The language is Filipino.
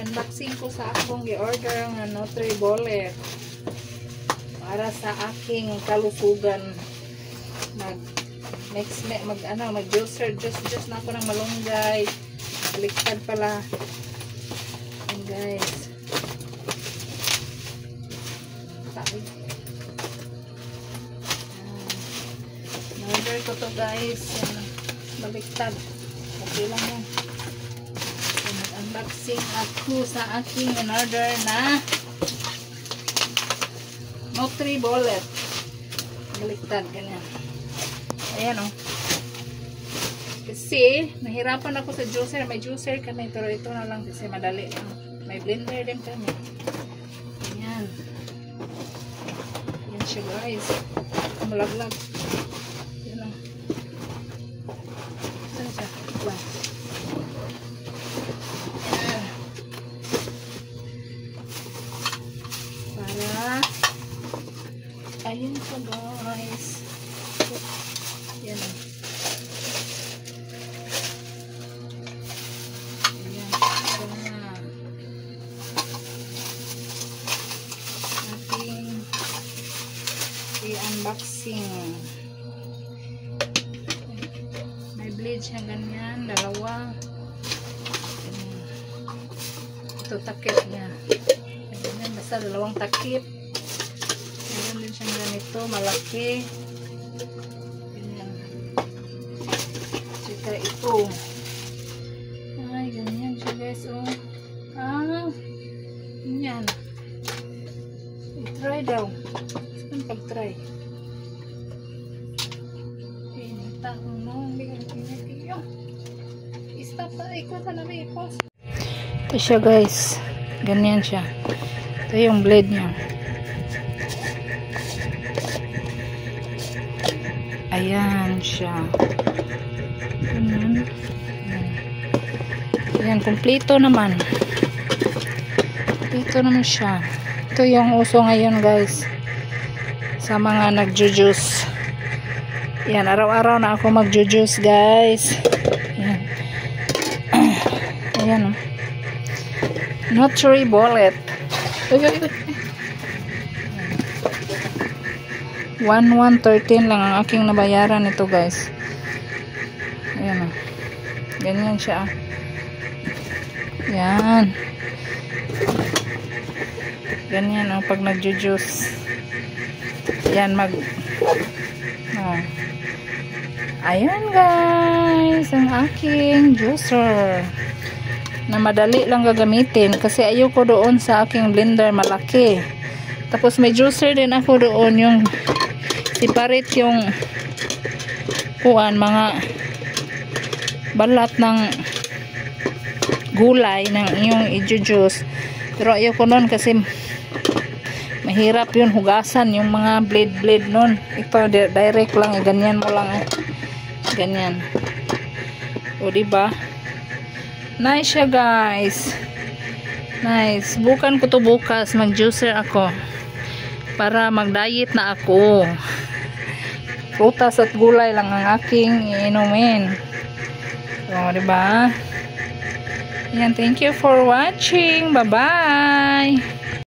Unboxing ko sa akong gi-order nga Nutribullet para sa aking kalusugan. Mag juicer na ako ng malunggay. Baliktad pala. And guys. Order ko to guys. Baliktad. Okay lang yan. Unboxing ako sa aking in-order na Nutribullet. Baliktad, ganyan. Ayan o. Kasi, nahirapan ako sa juicer. May juicer kami, pero ito na lang kasi madali lang. May blender din kami. Ayan. Ayan siya guys. Malaglag. Ayan o. Saan siya? Ito. Ayun po guys. Yan. Ayan. Ating i-unboxing. May blade siya ganyan. Dalawa. Ito takip niya. Ganyan. Basta dalawang takip. Meron din siyang ganito, malaki. Ganyan. Sika ito. Ay, ganyan siya guys. Oh. Ganyan. I-try daw. Saan pag-try? Pinita ko no. Stop pa. Ikot na namin. Ito siya guys. Ganyan siya. Ito yung blade niya. Ayan siya. Ayan, kumpleto naman. Kumpleto naman siya. Ito yung uso ngayon guys. Sa mga nagjujuice. Ayan, araw-araw na ako magjujuice guys. Ayan. Ayan o. Nutribullet. 1,113 lang ang aking nabayaran nito guys. Ayan o. Ganyan siya. Ayan. Ganyan o pag nagjujuice. Ayan Ayan guys. Ang aking juicer. Na madali lang gagamitin. Kasi ayoko doon sa aking blender malaki. Tapos may juicer din ako doon yung separate yung mga balat ng gulay ng iyong i-juice. Pero ayoko nun kasi mahirap yun hugasan yung mga blade nun. Ito direct lang, ganyan mo lang. Ganyan. O diba? Nice siya guys. Nice. Bukan ko to bukas. Mag-juicer ako. Para mag-diet na ako. Prutas at gulay lang ang aking iinumin. So, diba? Yan. Thank you for watching. Bye-bye.